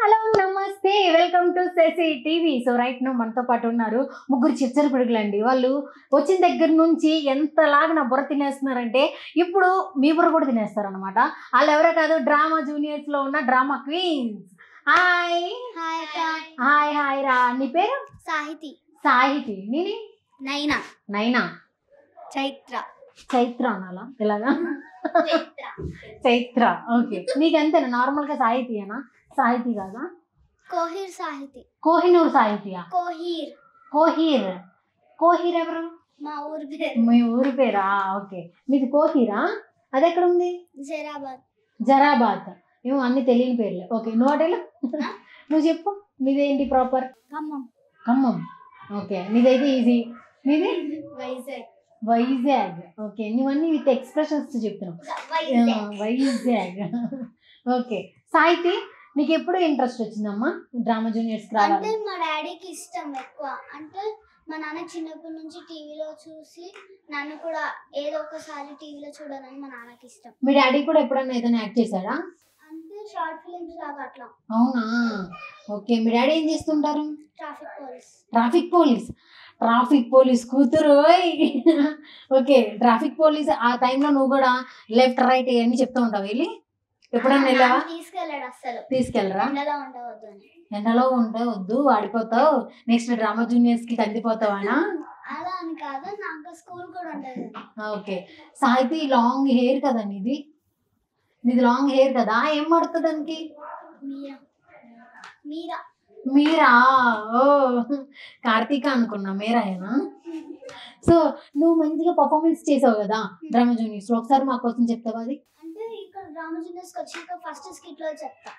Hello నమస్తే welcome to సెసి TV. So right now మనతో పాటు ఉన్నారు ముగ్గురు చిచ్చర పిడుగులండి. వాళ్ళు వచ్చిన దగ్గర నుంచి ఎంతలాగా నా బుర్ర తినేస్తున్నారంటే ఇప్పుడు మీ బుర్ర కూడా తినేస్తారనమాట. వాళ్ళు ఎవరో కాదు, డ్రామా జూనియర్స్ లో ఉన్న drama queens. Hi hi hi hi రా. నీ పేరు? సాహితి. సాహితి. నేనే నైనా. నైనా. చైత్ర. చైత్ర అనాలా? ఎలాగా? చైత్ర. ఓకే, నీకంతేనా? నార్మల్ గా సాహితీయేనా? సాహితీ కాదా? కోహిర్ సాహితి. కోహినూర్ సాహితీయా? కోహిర్. కోహీర్. కోహీర్ ఎవరు? మా ఊరి పేరు. మీ ఊరి పేరా? ఓకే, మీది కోహీరా? అది ఎక్కడ ఉంది? జరాబాద్. జరాబాద్. ఏమో అన్ని తెలియని పేర్లే. ఓకే, నువ్వు అటేలా నువ్వు చెప్పు. మీదేంటి ప్రాపర్? ఖమ్మం. ఖమ్మం. ఓకే, నీదైతే ఈజీ. మీది? వైజాగ్. వైజాగ్. ఓకే, నువ్వన్నీ విత్ ఎక్స్ప్రెషన్స్ చెప్తున్నావు. వైజాగ్. ఓకే, సాహితి, నీకు ఎప్పుడు ఇంట్రెస్ట్ వచ్చిందమ్మా డ్రామా జూనియర్స్ అంటే రావాలి? మా డాడీకి ఇష్టం ఎక్కువ. అంటే మా నాన్న చిన్నప్పటి నుంచి టీవీలో చూసి నన్ను కూడా ఏదో ఒకసారి టీవీలో చూడాలని మా నాన్నకి ఇష్టం. మీ డాడీ కూడా ఎప్పుడన్నా ఏదైనా యాక్ట్ చేశాడా? అంటే షార్ట్ ఫిలిమ్స్ లాగా అట్లా. అవునా? ఓకే, మీ డాడీ ఏం చేస్తుంటారు? Traffic police. Traffic police. Traffic police కూతురు. Okay, traffic police. ఆ టైంలో నువ్వు కూడా లెఫ్ట్ రైట్ ఇవన్నీ చెప్తూ ఉంటావు వెళ్ళి? ఎప్పుడన్నా వెళ్ళావా? తీసుకెళ్ళాడు అస్సలు. తీసుకెళ్ళరా? ఎండలో ఉండవద్దు అని. ఎండలో ఉంటే వద్దు, వాడిపోతావు, నెక్స్ట్ డ్రామా జూనియర్స్ కి కందిపోతావానా? అలా అని కాదు, నాకు స్కూల్ కూడా ఉంటుంది. ఓకే, సాహితి లాంగ్ హెయిర్ కదా నీది? నీది లాంగ్ హెయిర్ కదా, ఏం పడుతుంది దానికి? మీరా. మీరా. మీరా? ఓ, కార్తీక అనుకున్నా, మీరాయేనా? సో నువ్వు మంచిగా పర్ఫార్మెన్స్ చేసావు కదా డ్రామా జూనియర్స్ లో, ఒకసారి మా కోసం చెప్తావా అది? అంటే ఇక్కడ డ్రామా జూనియర్స్ వచ్చాక ఫస్ట్ స్కిట్ లో చెప్తా.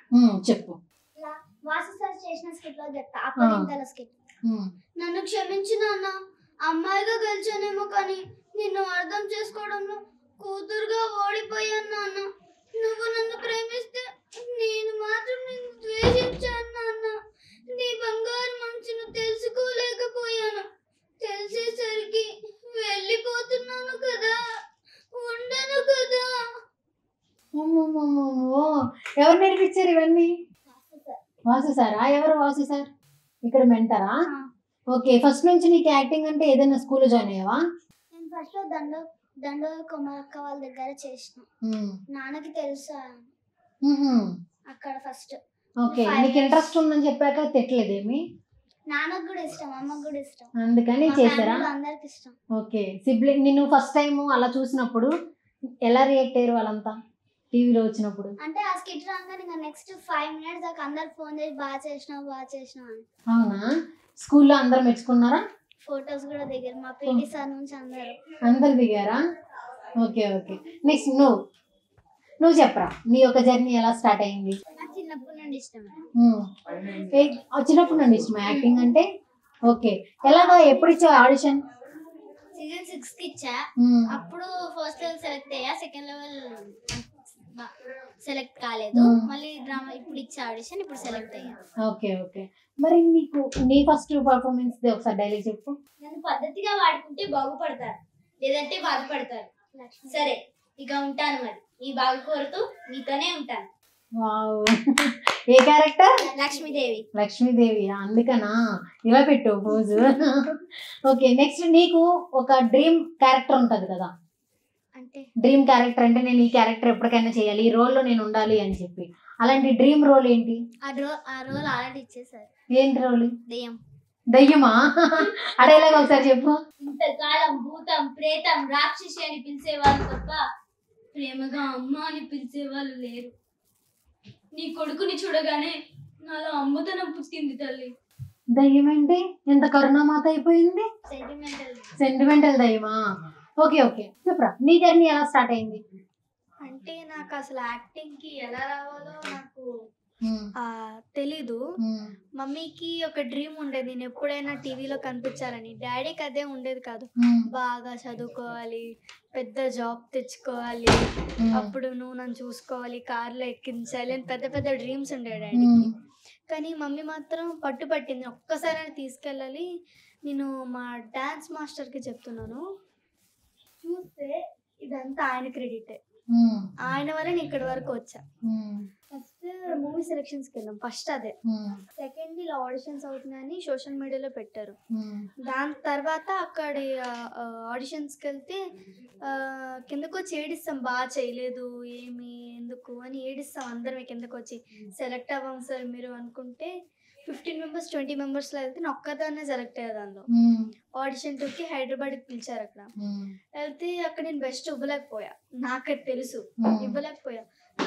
చెప్పు. ఇలా వాసు సార్ చేసిన స్కిట్ లో చెప్తా. అప్పటింతల స్కిట్. నన్ను క్షమించు నాన్న, అమ్మాయిగా గెలిచానేమో కానీ నిన్ను అర్థం చేసుకోవడంలో కూతురుగా ఓడిపోయాను నాన్న. నువ్వు నన్ను ప్రేమిస్తే నేను మాత్రం నిన్ను ద్వేషించాను నాన్న. నీ బంగారు మనసును తెలుసుకోలేకపోయాను. తెలిసేసరికి వెళ్ళిపోతున్నాను కదా, ఉండను కదా. ఎవరు నేర్పించారు ఇవన్నీ? వాసు సారా? ఎవరు వాసు సార్? ఇక్కడ మెంటరా? ఓకే, ఫస్ట్ నుంచి నీకు యాక్టింగ్ అంటే ఏదైనా స్కూల్లో జాయిన్ అయ్యావా? నేను ఫస్ట్ లో దండో కొమరక్క వాళ్ళ దగ్గర చేసిన. నాన్నకి తెలుసా అక్కడ ఫస్ట్. ఓకే, నీకు ఇంట్రెస్ట్ ఉందని చెప్పాక తిట్టలేదేమి? నాన్నకు కూడా ఇష్టం, అమ్మకు కూడా ఇష్టం, అందుకని చేశారా? అందరికి ఇష్టం. ఓకే, సిబ్లింగ్ నిన్ను ఫస్ట్ టైం అలా చూసినప్పుడు ఎలా రియాక్ట్ అయ్యారు వాళ్ళంతా టీవీలో వచ్చినప్పుడు? అంటే ఆ స్కిట్ రాగానే ఇంకా నెక్స్ట్ 5 minutes దాకా అందరు ఫోన్ చేసి బాగా చేసినావు అని. అవునా? స్కూల్లో అందరు మెచ్చుకున్నారా? ఫొటోస్ కూడా దిగారు మా పీటీ సార్ నుంచి అందరు దిగారా? ఓకే ఓకే, నెక్స్ట్ నువ్వు చెప్పరా, నీ యొక్క జర్నీ ఎలా స్టార్ట్ అయింది? నాకు చిన్నప్పటి నుండి ఇష్టం. చిన్నప్పటి నుండి ఇష్టం యాక్టింగ్ అంటే? ఓకే, ఎలాగా? ఎప్పుడు ఇచ్చావు ఆడిషన్? సీజన్ 6 కి ఇచ్చా. అప్పుడు ఫస్ట్ లెవెల్ సెలెక్ట్ అయ్యా, సెకండ్ లెవెల్ సెలెక్ట్ కాలేదు. మళ్ళీ డ్రామా ఇప్పుడు ఇచ్చా ఆడిషన్, ఇప్పుడు సెలెక్ట్ అయ్యా. ఓకే ఓకే, మరి నీకు నీ ఫస్ట్ పర్ఫార్మెన్స్ ఒకసారి డైలాగ్ చెప్పు. నన్ను పద్ధతిగా వాడుకుంటే బాగుపడతారు, లేదంటే బాధపడతారు. సరే ఇక ఉంటాను, మరి ఈ బాగు కోరుతూ మీతోనే ఉంటాను. వావ్, ఏ క్యారెక్టర్? లక్ష్మీదేవి. లక్ష్మీదేవి, అందుకనా ఇలా పెట్టు పోజు. ఓకే, నెక్స్ట్ నీకు ఒక డ్రీమ్ క్యారెక్టర్ ఉంటుంది కదా? అంటే డ్రీమ్ క్యారెక్టర్ అంటే నేను ఈ క్యారెక్టర్ ఎప్పటికైనా చేయాలి, ఈ రోల్లో నేను ఉండాలి అని చెప్పి, అలాంటి డ్రీమ్ రోల్ ఏంటి? ఆ రోల్ ఆల్రెడీ ఇచ్చేసారు. ఏంటి రోల్? దెయ్యం. దయ్యమా? అడేలాగా ఒకసారి చెప్పు. ఇంతకాలం భూతం, ప్రేతం, రాక్షసి అని పిలిచేవాళ్ళు తప్ప ప్రేమగా అమ్మ అని పిలిచేవాళ్ళు లేరు. నీ కొడుకుని చూడగానే నాలో అమ్మతనం పుట్టింది తల్లి. దయ్యం ఏంటి ఎంత కరుణామాత అయిపోయింది? సెంటిమెంటల్ దయ్యమా? ఓకే ఓకే, చెప్పరా, నీ జర్నీ ఎలా స్టార్ట్ అయింది? అంటే నాకు అసలు యాక్టింగ్ కి ఎలా రావాలో నాకు తెలీదు. మమ్మీకి ఒక డ్రీమ్ ఉండేది, నేను ఎప్పుడైనా టీవీలో కనిపించాలని. డాడీకి అదే ఉండేది కాదు. బాగా చదువుకోవాలి, పెద్ద జాబ్ తెచ్చుకోవాలి, అప్పుడు నువ్వు నన్ను చూసుకోవాలి, కార్లో ఎక్కించాలి అని పెద్ద పెద్ద డ్రీమ్స్ ఉండే డాడీకి. కానీ మమ్మీ మాత్రం పట్టుపట్టింది, ఒక్కసారి తీసుకెళ్ళాలి. నేను మా డాన్స్ మాస్టర్కి చెప్తున్నాను, చూస్తే ఇదంతా ఆయన క్రెడిటే, ఆయన వల్ల నేను ఇక్కడి వరకు వచ్చా. ఫస్ట్ మూవీ మూవీ సెలక్షన్స్కి వెళ్ళాం. ఫస్ట్ అదే. సెకండ్ ఇలా ఆడిషన్స్ అవుతున్నాయని సోషల్ మీడియాలో పెట్టారు. దాని తర్వాత అక్కడ ఆడిషన్స్కి వెళ్తే కిందకు వచ్చి ఏడిస్తాం, బాగా చేయలేదు ఏమి ఎందుకు అని ఏడిస్తాం అందరం. కిందకు వచ్చి సెలెక్ట్ అవ్వం సార్ మీరు అనుకుంటే 15 members 20 members వెళ్తే నేను ఒక్కదాన్నే సెలెక్ట్ అయ్యా దానిలో. ఆడిషన్ 2కి హైదరాబాద్కి పిలిచారు. అక్కడ వెళ్తే అక్కడ నేను బెస్ట్ ఇవ్వలేకపోయా, నాకది తెలుసు ఇవ్వలేకపోయా.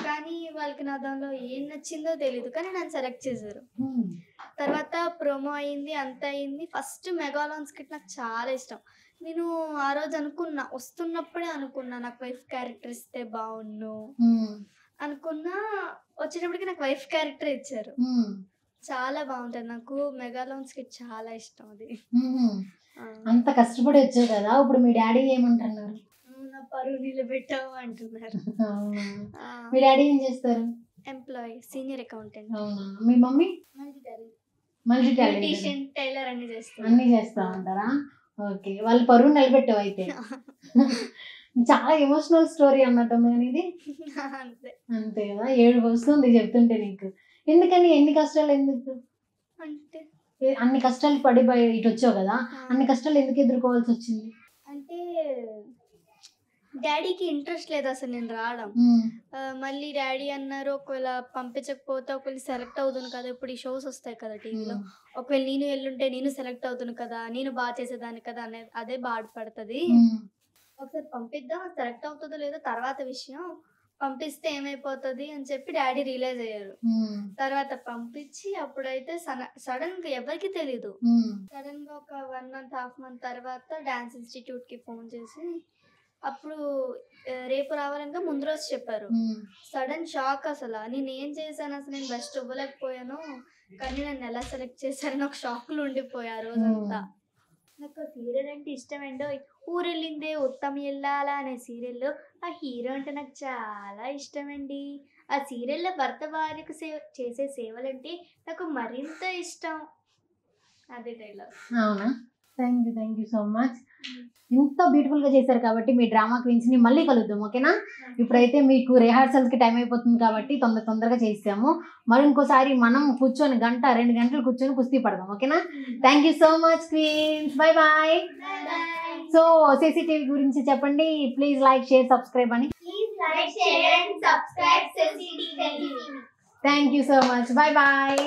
కానీ వాళ్ళకి నా దానిలో ఏం నచ్చిందో తెలీదు, కానీ నన్ను సెలెక్ట్ చేశారు. తర్వాత ప్రోమో అయింది, అంత అయింది. ఫస్ట్ మెగాలాన్ స్కిట్ నాకు చాలా ఇష్టం. నేను ఆ రోజు అనుకున్నా, వస్తున్నప్పుడే అనుకున్నా నాకు వైఫ్ క్యారెక్టర్ ఇస్తే బాగుండు అనుకున్నా. వచ్చేటప్పటికి నాకు వైఫ్ క్యారెక్టర్ ఇచ్చారు. చాలా బాగుంటది. నాకు మెగాలాన్ స్కిట్ చాలా ఇష్టం. అది అంత కష్టపడి వచ్చావు కదా, ఇప్పుడు మీ డాడీ ఏమంటున్నారు? నా పరువు నిలబెట్టావు అంటున్నారు. మీ డాడీ ఏం చేస్తారు? Employee, senior accountant. అవునా? మీ మమ్మీ మల్టీ టాలెంట్, టైలర్ అన్ని చేస్తారు. అన్ని చేస్తా ఉంటారా? ఓకే, వాళ్ళు పరువు నిలబెట్టావు అయితే. చాలా ఎమోషనల్ స్టోరీ అన్నట్టు ఉంది ఇది. అంతే కదా, ఏడుపు వస్తుంది చెప్తుంటే నీకు. ఎందుకని, ఎన్ని కష్టాలు ఎందుకు అంటే, అన్ని కష్టాలు పడి ఇటు వచ్చావు కదా, అన్ని కష్టాలు ఎందుకు ఎదుర్కోవాల్సి వచ్చింది? అంటే డాడీకి ఇంట్రెస్ట్ లేదు అసలు నేను రావడం. మళ్ళీ డాడీ అన్నారు ఒకవేళ పంపించకపోతే ఒకవేళ సెలెక్ట్ అవుతుంది కదా, ఇప్పుడు ఈ షోస్ వస్తాయి కదా టీవీలో, ఒకవేళ నేను వెళ్ళుంటే నేను సెలెక్ట్ అవుతుంది కదా, నేను బాగా చేసేదాన్ని కదా అనేది అదే బాధపడుతుంది. ఒకసారి పంపిద్దాం, సెలెక్ట్ అవుతుందో లేదో తర్వాత విషయం, పంపిస్తే ఏమైపోతుంది అని చెప్పి డాడీ రియలైజ్ అయ్యారు. తర్వాత పంపించి అప్పుడైతే సడన్ గా ఎవరికి తెలీదు, సడన్ గా ఒక 1 month 1.5 month తర్వాత డాన్స్ ఇన్స్టిట్యూట్ కి ఫోన్ చేసి అప్పుడు రేపు రావాలంటే ముందు రోజు చెప్పారు. సడన్ షాక్ అసలు. నేను ఏం చేశాను అసలు, నేను బెస్ట్ ఇవ్వలేకపోయాను కానీ నన్ను ఎలా సెలెక్ట్ చేశారని ఒక షాక్ లో ఉండిపోయా రోజంతా. నాకు సీరియల్ అంటే ఇష్టం ఏంటో, ఊరెళ్ళిందే ఉత్తమ ఎల్లాలా అనే సీరియల్లో ఆ హీరో అంటే నాకు చాలా ఇష్టం అండి. ఆ సీరియల్లో భర్త భార్యకు చేసే సేవలంటే నాకు మరింత ఇష్టం. అదే డైలాగ్. అవునా? Thank you so much. ఇంత బ్యూటిఫుల్ గా చేశారు కాబట్టి మీ డ్రామా క్వీన్స్ ని మళ్ళీ కలుద్దాం, ఓకేనా? ఇప్పుడైతే మీకు రిహార్సల్స్ కి టైం అయిపోతుంది కాబట్టి తొందరగా చేసాము. మరి ఇంకోసారి మనం కూర్చొని 1-2 గంటలు కూర్చొని కుస్తీ పడదాం, ఓకేనా? Thank you so much queens, bye bye. So CCTV గురించి చెప్పండి, ప్లీజ్ లైక్ షేర్ సబ్స్క్రైబ్ అని. Like, share and subscribe CCTV. Thank you so much, bye bye.